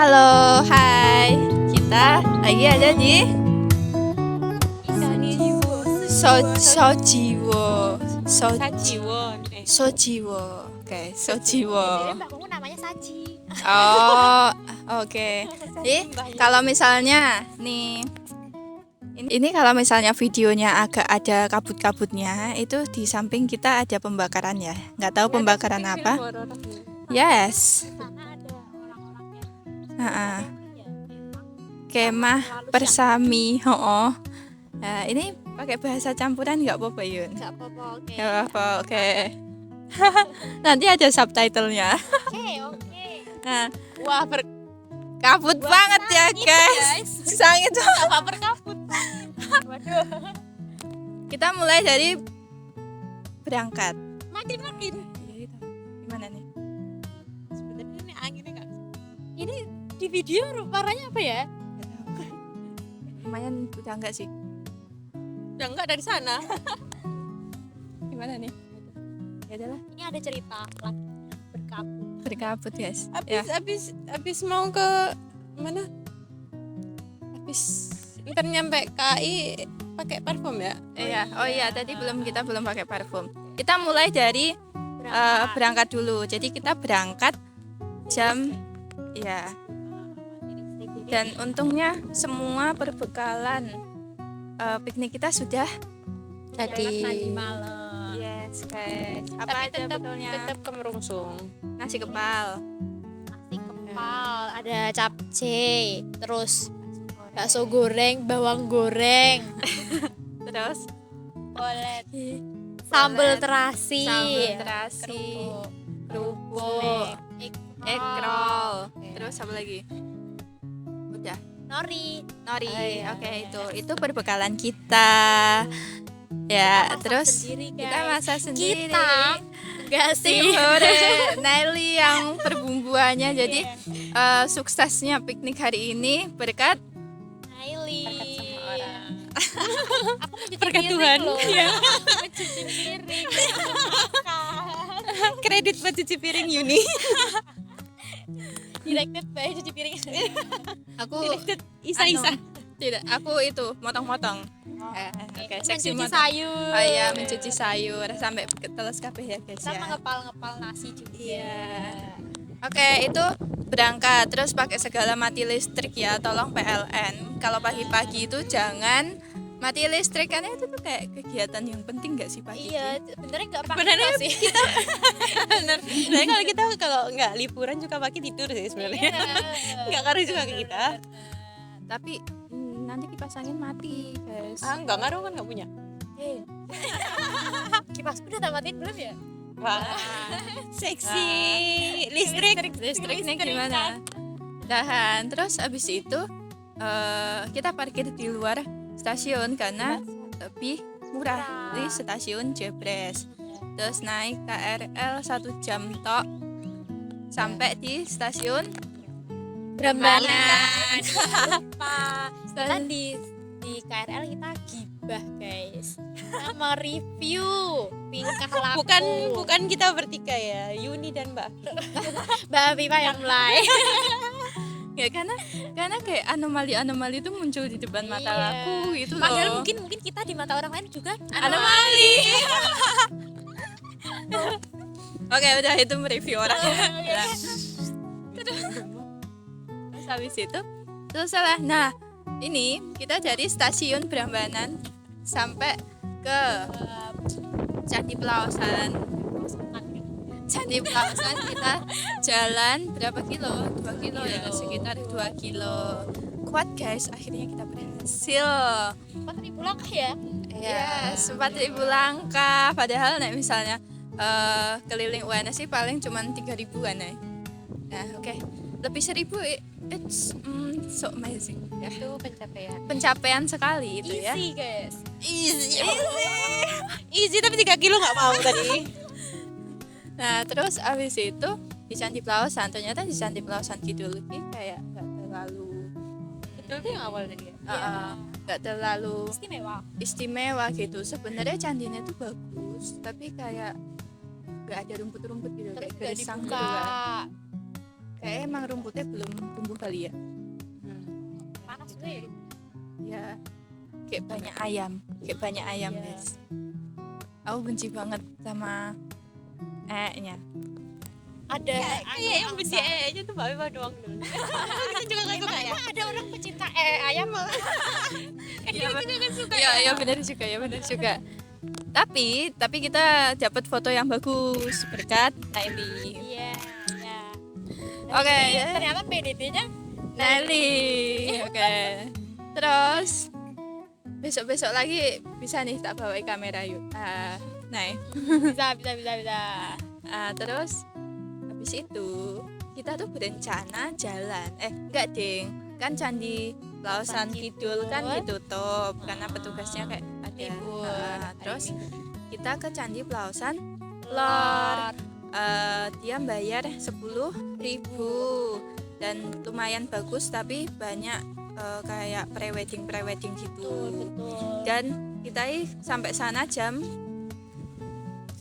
Halo, hai. Kita lagi ada di Sojiwo. Sojiwo. Oke, Sojiwo. Jadi mbakmu namanya Saji. Oh, oke. Jadi kalau misalnya nih ini kalau misalnya videonya agak ada kabut-kabutnya, itu di samping kita ada pembakaran ya. Nggak tahu pembakaran apa. Yes. Sana ada orang-orang yang Heeh. ya, Kemah terlalu persami. Oh. Nah, ini pakai bahasa campuran nggak apa-apa, Yun? nggak apa-apa. Oke. Nggak apa-apa, oke. Nanti ada subtitlenya. Oke. Nah, Wah, kabut banget ya, guys. Sangit. apa berkabut? Waduh. Kita mulai dari berangkat. Makin. Gimana nih? Sebenarnya ini anginnya nggak. Ini di video warnanya apa ya? Lumayan udah enggak sih? Udah enggak dari sana. Gimana nih? Ya udahlah, Ini ada cerita lagi berkabut. berkabut, guys. Ya. Habis mau ke mana? Habis ntar nyampe KAI pakai parfum ya? Iya. Oh iya, tadi kita belum pakai parfum. Kita mulai dari berangkat dulu. Jadi kita berangkat jam ya. Dan untungnya semua perbekalan piknik kita sudah Tadi jadi. malam. Yes, guys. Apa Tapi aja tetap betulnya? kemerungsung. Nasi kepal, Nasi kepal, ada capcay, terus bakso goreng, bawang goreng, terus bolet, sambal terasi, sambal terasi, kerupuk, egg roll, terus apa lagi? Udah, nori. nori. Oh, iya. Oke, itu perbekalan kita. Ya, Masak terus sendiri, kita guys. masak sendiri. Kita enggak sih. Nelly yang perbumbuannya. Jadi suksesnya piknik hari ini berkat Naili. Berkat sama orang. Aku mencuci Berkat piring Tuhan. loh. Iya. Mencuci piring. Kredit buat cuci piring Yuni. Directed by cuci piring. aku Isa-isa. tidak, aku itu motong-motong. Oke, seksi Mencuci motong. sayur. Oh iya, mencuci sayur sampai teles kabeh ya, guys Sama ya. ngepal-ngepal nasi juga. Iya. Oke, itu berangkat terus pakai segala mati listrik ya, tolong PLN. Kalau pagi-pagi itu jangan mati listrik, karena itu tuh kayak kegiatan yang penting gak sih pagi? Iya, sebenarnya enggak pakai Sebenarnya sih. Bener. Sebenarnya kalau kita kalau nggak liburan juga pagi tidur sih sebenarnya. Nggak ngaruh juga ke kita. Tapi nanti kipas angin mati, guys. Nggak ngaruh kan nggak punya. Kipas udah tamatin belum ya? Wah, seksi. Listrik. Listriknya gimana? Tahan. Terus abis itu kita parkir di luar stasiun karena lebih murah di stasiun Jebres. Terus naik KRL 1 jam tok sampai di stasiun Prambanan. Lupa. Kan di KRL kita gibah, guys. Kita mereview tingkah laku. Bukan kita bertiga ya, Yuni dan Mbak. Mbak Viva yang mulai. ya, karena kayak anomali itu muncul di depan mata Iya. aku gitu loh. Padahal mungkin kita di mata orang lain juga anomali. Oke, udah itu mereview orang. Terus habis itu salah. Nah, ini kita dari stasiun Prambanan sampai ke Candi Pelausan. Candi Pelausan kita jalan berapa kilo? 2 kilo ya, sekitar 2 kilo. Kuat, guys, akhirnya kita berhasil. 4.000 langkah ya. Ya, 4.000 langkah. Padahal nek misalnya keliling UNS sih paling cuma 3.000-an ya. Nah, oke. Lebih 1.000 it's so amazing ya. Itu pencapaian. Pencapaian sekali itu ya. Easy, guys. Easy tapi 3 kilo nggak mau tadi. Nah, terus abis itu di Candi Pelausan, ternyata di Candi Pelausan Kidul ini kayak nggak terlalu Betul tuh yang awal tadi ya. nggak terlalu Istimewa. gitu. Sebenarnya candinya tuh bagus, tapi kayak nggak ada rumput-rumput gitu, kayak Terus nggak gersang gitu dibuka. kan. Kayak emang rumputnya belum tumbuh kali ya. Panas nih. Ya kayak banyak ayam guys. Aku benci banget sama nya. Ada Kayak yang benci aja tuh Mbak Bima doang dulu. Kita juga nggak suka ya. ada orang pecinta ayam. Iya benar juga. Tapi kita dapat foto yang bagus berkat Naili. Iya. Oke, Ternyata PDT-nya Naili. Oke. Terus besok lagi bisa nih tak bawa kamera yuk. Nah, bisa. terus habis itu kita tuh berencana jalan. Enggak ding, kan Candi Lausan Kidul kan ditutup karena petugasnya kayak ada. Libur. Terus kita ke Candi Pelausan Lor. Dia bayar 10.000 dan lumayan bagus tapi banyak kayak prewedding gitu. Betul. Dan kita sampai sana jam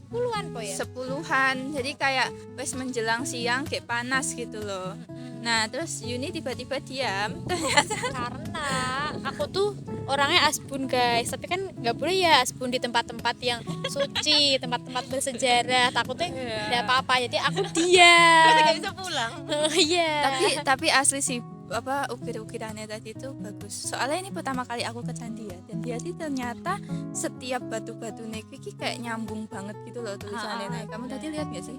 Puluhan po ya. 10-an, jadi kayak wes menjelang siang kayak panas gitu loh. Nah terus Yuni tiba-tiba diam Karena aku tuh orangnya asbun guys, tapi kan nggak boleh ya asbun di tempat-tempat yang suci, tempat-tempat bersejarah. Takutnya nggak apa-apa, jadi aku diam. Nggak bisa pulang. Iya. tapi asli sih ukir-ukirannya tadi itu bagus. Soalnya ini pertama kali aku ke candi ya, dan dia sih ternyata setiap batu-batu neki kayak nyambung banget gitu loh tulisannya. Nah, kamu tadi lihat gak sih?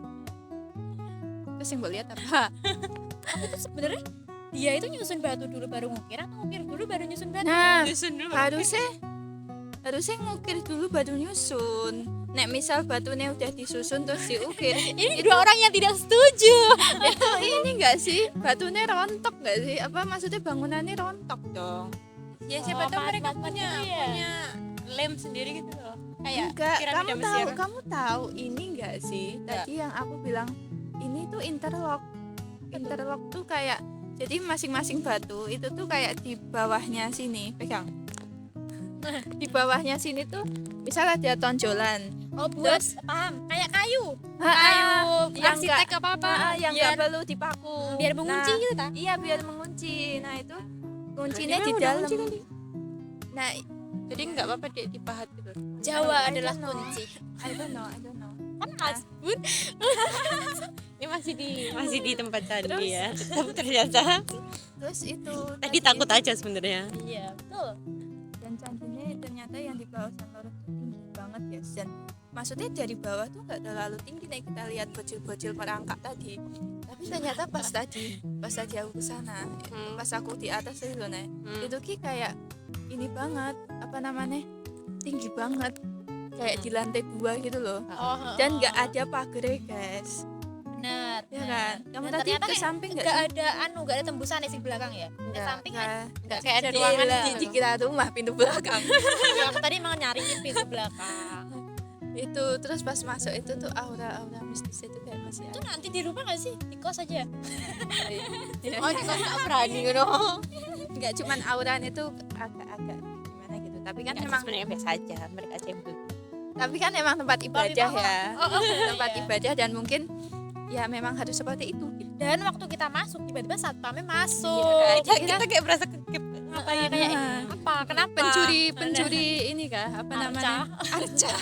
Terus yang gue lihat apa? Aku tuh sebenarnya dia itu nyusun batu dulu baru ngukir atau ngukir dulu baru nyusun batu? Nah, Nyusun dulu. harusnya ngukir dulu baru nyusun. Nek misal batunya udah disusun terus diukir, Ini dua orang yang tidak setuju. itu ini enggak sih? Batunya rontok enggak sih? Apa maksudnya bangunannya rontok dong? Ya siapa tahu mereka macam-macam punya gitu ya. punya lem sendiri gitu loh. Kayak Enggak, piramida Mesir. kamu tahu ini enggak sih? Tadi yang aku bilang ini tuh interlock. Interlock tuh kayak jadi masing-masing batu itu tuh kayak di bawahnya sini, pegang. Di bawahnya sini tuh misal ada tonjolan. Oh buat paham, kayak kayu Yang arsitek apa-apa yang biar, enggak perlu dipaku. biar mengunci Nah, gitu ta? Iya, biar mengunci. Nah, itu kuncinya Berarti di memang udah dalam. kunci kan, Di? Nah, Jadi nggak apa-apa deh dipahat gitu. Jawa I adalah don't know. kunci. I don't know. Kan asbun. Ini masih di tempat candi Terus? ya. Tapi ternyata Terus itu tadi takut aja sebenarnya. Iya, betul. dan candinya ternyata yang di bawah Lor itu tinggi banget ya. Dan maksudnya dari bawah tuh nggak terlalu tinggi nih, kita lihat bocil-bocil merangkak tadi. Tapi ternyata pas tadi aku kesana, pas aku di atas itu nih, itu kayak ini banget, apa namanya, tinggi banget, kayak di lantai 2 gitu loh. Dan nggak ada pagar guys, Benar. ya kan? Kamu Dan tadi ternyata ke samping nggak ada tembusan di belakang ya. Ke samping kan. Nggak kayak ada ruangan di gitu. dikira rumah pintu belakang. Ya, aku tadi mau nyariin pintu belakang. Itu terus pas masuk itu tuh aura mistis itu kayak masih Itu ada. nanti di rumah nggak sih? Di kos aja. Ya. Oh, di kos nggak berani gitu. Nggak cuman auranya itu agak gimana gitu, tapi kan Nggak, memang sebenarnya biasa aja mereka aja yang begitu. tapi kan memang tempat ibadah ibadah. ya. Tempat Iya. ibadah dan mungkin ya memang harus seperti itu gitu. Dan waktu kita masuk tiba-tiba satpamnya masuk. Iya, Kita kayak berasa kegep. Apa ya kayak apa? Kenapa? Pencuri ini kah apa Arca. namanya, arca.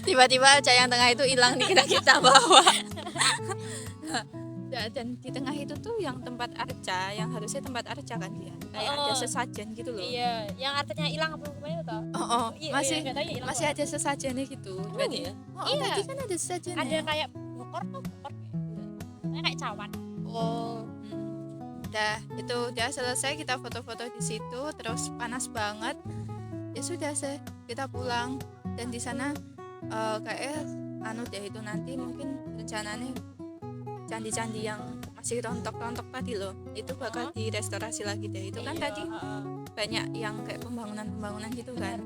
Tiba-tiba arca yang tengah itu hilang dikira kita bawa. Dan di tengah itu tuh yang tempat arca, yang harusnya tempat arca kan dia kayak ada sesajen gitu loh. Iya, yang artinya hilang apa bukannya itu? Oh, Iya, masih iya, nggak tahu ya, hilang masih apa. ada sesajennya gitu. Berarti ya? Iya. tadi kan ada sesajennya. Ada kayak bokor tuh, bokor kayak cawan. Oh, udah itu udah selesai, kita foto-foto di situ, terus panas banget. Ya sudah kita pulang, dan di sana kayak deh itu nanti mungkin rencananya candi-candi yang masih rontok-rontok tadi loh, itu bakal direstorasi lagi deh. Itu kan tadi banyak yang kayak pembangunan gitu kan.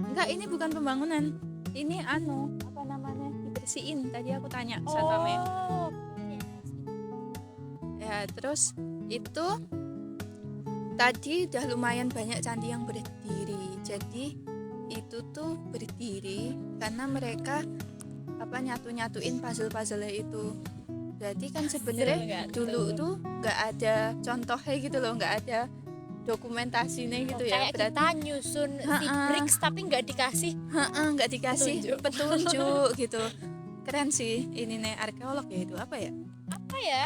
Enggak, ini bukan pembangunan. Ini apa namanya? Dibersihin. Tadi aku tanya satpamnya. Oh. Ya, terus itu tadi udah lumayan banyak candi yang berdiri. Jadi itu tuh berdiri karena mereka nyatu-nyatuin puzzle-puzzle itu. Berarti kan sebenarnya dulu tuh nggak ada contohnya gitu loh, nggak ada dokumentasinya gitu ya. Kayak Berarti kita nyusun si bricks tapi nggak dikasih nggak dikasih petunjuk gitu. Keren sih ini nih, arkeolog ya, itu apa ya? apa ya?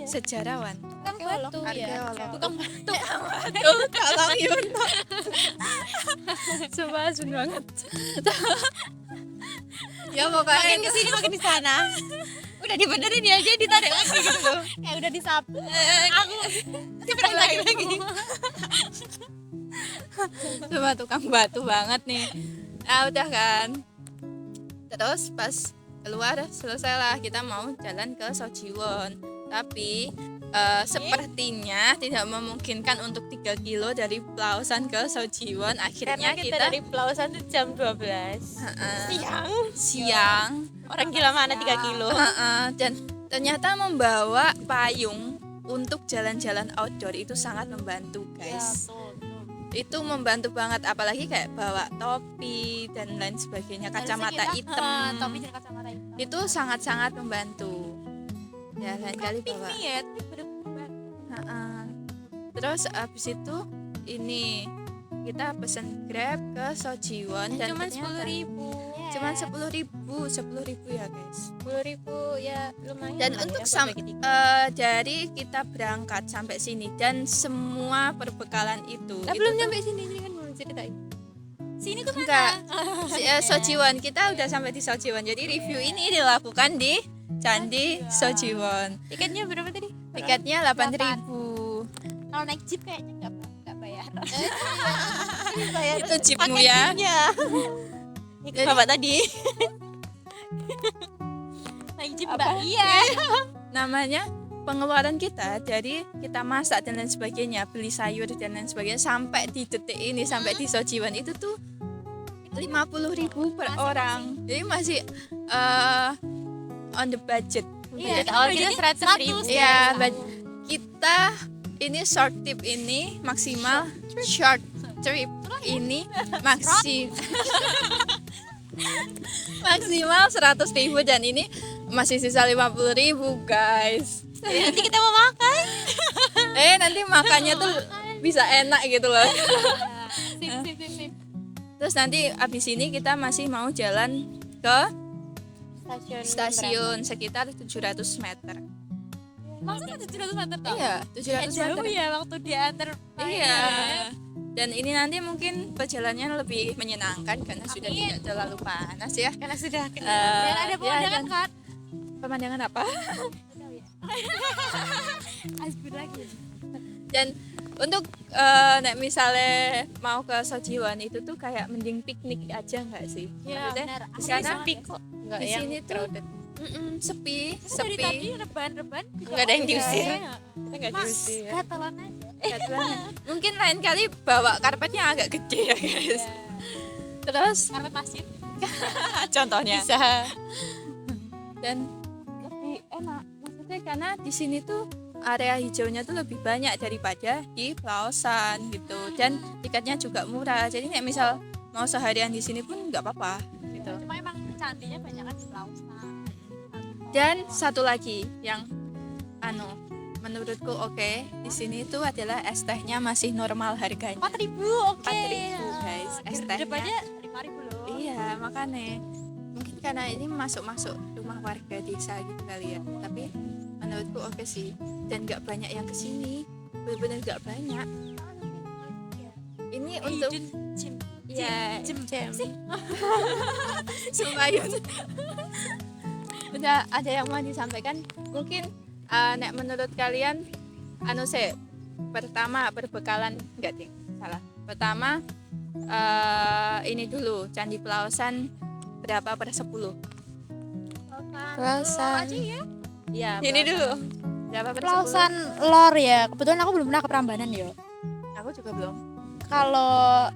Sejarawan. Tukang batu ya. Arkeolog. Tukang Batu. Kalau Yunto. Sumpah asun banget. Ya Makin pokoknya kesini makin di sana. Udah dibenerin ya aja ditarik lagi gitu loh. kayak udah disapu. Aku diprank lagi. cuma tukang batu banget nih. Udah kan. Terus pas keluar selesai lah, kita mau jalan ke Sojiwon. Tapi sepertinya tidak memungkinkan untuk 3 kilo dari Plaosan ke Sojiwon. Akhirnya Karena kita dari Plaosan tuh jam 12 siang. Orang gila mana 3 kilo. Dan ternyata membawa payung untuk jalan-jalan outdoor itu sangat membantu guys. Itu membantu banget, apalagi kayak bawa topi dan lain sebagainya, kacamata hitam. Topi dan kacamata hitam. Itu sangat-sangat membantu. Ya lain kali bawa. Ini ya, tapi bener-bener. Terus abis itu ini kita pesen Grab ke Sojiwon dan Cuman ternyata 10.000. cuman 10.000 ya guys. 10.000 ya lumayan. Dan lah untuk ya, bagi tiga. dari kita berangkat sampai sini dan semua perbekalan itu Belum nyampe sini, ini kan belum ceritain. Sini tuh enggak. Sojiwon, kita udah sampai di Sojiwon. Jadi review ini dilakukan di Candi Sojiwon. Tiketnya berapa tadi? Tiketnya 8.000. kalau naik jeep kayaknya nggak bayar. Itu jeepmu ya. Ikut bapak tadi. Naik jeep Mbak. Iya. Namanya pengeluaran kita dari kita masak dan lain sebagainya, beli sayur dan lain sebagainya, sampai di detik ini, sampai di Sojiwon itu tuh 50.000 per orang. Jadi masih on the budget. Iya, Awal kita 100.000. Iya, kita ini short trip ini maksimal short trip ini maksimal 100.000 dan ini masih sisa 50.000 guys. Nanti kita mau makan. Nanti makannya tuh bisa enak gitu loh. Sip. Terus nanti abis ini kita masih mau jalan ke stasiun sekitar 700 meter. Maksudnya 700 meter toh? Iya, 700 Jauh meter. ya waktu diantar. Iya. Dan ini nanti mungkin perjalanannya lebih menyenangkan karena sudah tidak terlalu panas ya. Karena sudah Dan ada pemandangan dan- kan? Pemandangan apa? Asbun lagi. Dan untuk nek misalnya mau ke Sojiwon itu tuh kayak mending piknik aja nggak sih? Iya, Maksudnya, benar. karena sepi kok. Enggak di yang sini tuh crowded. sepi, Dari tadi sepi. rebahan-rebahan. Enggak ada yang diusir. Iya. Kita enggak Mas, diusir. gatalan aja. Mungkin lain kali bawa karpetnya agak gede ya guys. Terus Karpet pasir. contohnya Bisa. dan lebih enak maksudnya karena di sini tuh area hijaunya tuh lebih banyak daripada di Plaosan gitu, dan tiketnya juga murah. Jadi nek misal mau seharian di sini pun nggak apa-apa gitu. Cuma emang candinya banyak kan di Plaosan. Dan satu lagi yang menurutku oke, di sini tuh adalah es tehnya masih normal harganya. 4.000, oke. 4.000 guys, es tehnya. Depannya 5.000 loh. Iya, makanya mungkin karena ini masuk rumah warga desa gitu kali ya. Tapi menurutku oke sih, dan nggak banyak yang kesini, benar-benar nggak banyak. Ini untuk ya Jam. Sumayun. Udah ada yang mau disampaikan? Mungkin nek menurut kalian pertama perbekalan enggak ding, salah. Pertama ini dulu Candi Plaosan berapa per 10? Plaosan. Iya. Ini dulu. Berapa per 10? Plaosan lor ya. Kebetulan aku belum pernah ke Prambanan ya. Aku juga belum. Kalau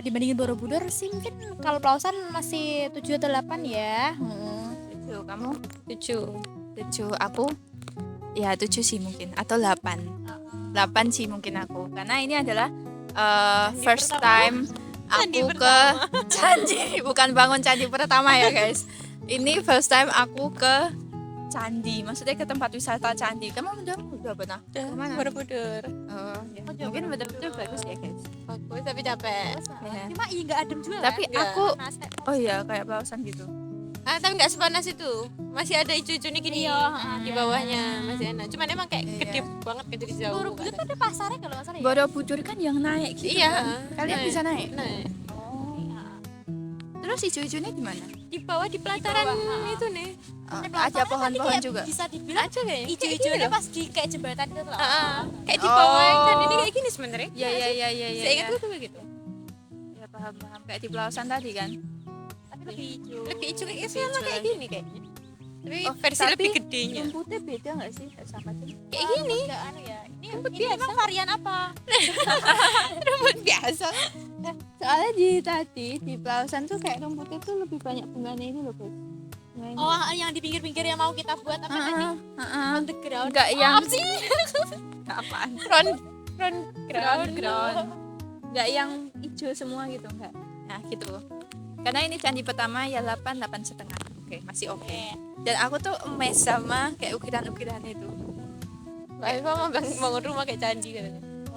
dibandingin Borobudur sih mungkin kalau Plaosan masih 7 atau 8 ya. 7, kamu? 7. 7, aku ya 7 sih mungkin, atau 8 sih mungkin aku, karena ini adalah first time aku ke candi, bukan bangun candi pertama ya guys, ini first time aku ke candi, maksudnya ke tempat wisata candi. Kamu udah pernah Udah, kemana? Borobudur. Oh, ya. Oh, Mungkin betul-betul bagus ya guys. Bagus tapi capek. Ya. Cuma iya nggak adem juga. Tapi Enggak. aku, Panas, oh iya kayak pelausan gitu. Tapi nggak sepanas itu. Masih ada hijau-hijaunya gini. Iya. Di bawahnya masih enak. Cuman emang kayak Iya. gede banget kan dari jauh. Borobudur tuh ada pasarnya kalau nggak salah ya. Borobudur kan yang naik gitu. Iya. kan? Kalian Naik. bisa naik. Naik. Oh. Terus hijau-hijaunya di mana? Di bawah di pelataran bawah, itu nih. Ada pohon-pohon Kayak juga. Bisa dibilang Ada kayaknya. hijau-hijaunya pas di kayak jembatan itu loh. Kayak di bawah Oh. kan ini kayak gini sebenarnya. Iya iya iya iya. Saya ingat tuh kayak gitu. Ya paham paham kayak di pelausan tadi kan. Tapi lebih hijau. Lebih hijau kayak Lebih sama hijau kayak lagi. gini kayaknya. Tapi Oh, versi tapi lebih gedenya. Rumputnya beda nggak sih sama tuh? Kayak gini. Enggak anu ya. Ini emang varian apa? Rumput biasa. Soalnya di pelausan tuh kayak rumputnya tuh lebih banyak bunganya ini loh guys. Bunganya. Oh, yang di pinggir-pinggir yang mau kita buat apa tadi? On the ground. Enggak yang Apa sih? apaan? Front Ground. Enggak yang hijau semua gitu enggak. Nah, gitu. Karena ini candi pertama ya 8,5. Oke, masih oke. Dan aku tuh emes sama kayak ukiran-ukiran itu. Mbak Eva mau bangun rumah kayak candi kan.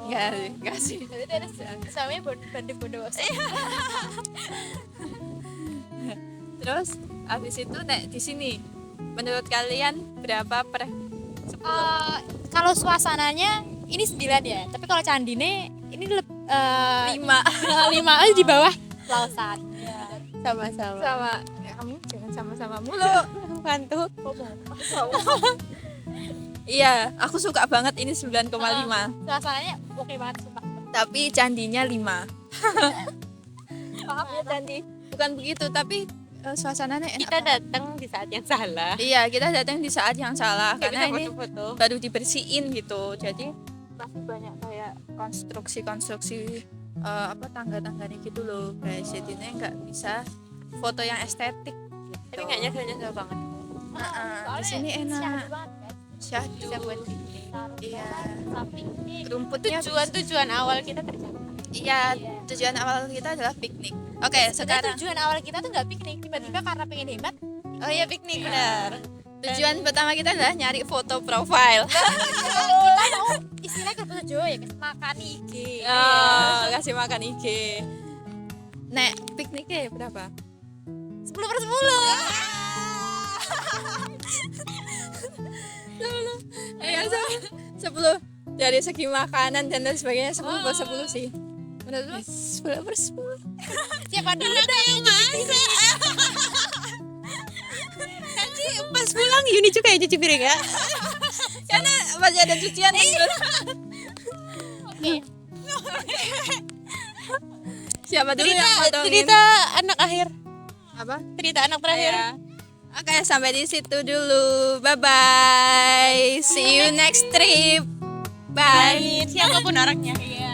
Enggak sih. Jadi ada samanya banding Bondowoso. Terus habis itu nek di sini menurut kalian berapa per 10? Kalau suasananya ini 9 ya. Tapi kalau candine ini 5 5 aja di bawah lausan. Sama-sama. sama ya, kamu jangan sama-sama mulu. Bantu. Iya, aku suka banget ini 9,5. Suasananya oke banget sumpah. Tapi candinya 5. Maaf ya candi. Bukan begitu, tapi suasananya enak. Kita datang di saat yang salah. Iya, kita datang di saat yang salah Nggak karena bisa ini foto-foto. baru dibersihin gitu. Jadi masih banyak kayak konstruksi-konstruksi tangga-tangganya gitu loh guys. Jadinya nggak bisa foto yang estetik. Tapi nggak nyesel-nyesel banget. Di sini enak. Syahdu banget kan. Syahdu. Bisa buat piknik. Iya. Samping ini Rumputnya Tujuan awal kita tercapai. Iya, tujuan awal kita adalah piknik. Oke, sebenarnya sekarang tujuan awal kita tuh nggak piknik, tiba-tiba karena pengen hemat Oh iya piknik benar. tujuan pertama kita adalah nyari foto profile. kita mau istilahnya ke bahasa Jawa ya, makan IG. Oh, kasih makan IG. Nek, pikniknya berapa? 10/10. Iya, 10 dari segi makanan dan lain sebagainya 10/10 sih. Menurut lu 10/10? Siapa dulu yang masak? Nanti pas pulang Yuni juga yang cuci piring ya. Karena masih ada cucian. Oke. Siapa dulu yang potongin? Cerita anak akhir. Apa? Cerita anak terakhir. Ya. Oke, sampai di situ dulu. Bye bye. See you next trip. Bye. Siapapun orangnya. Iya.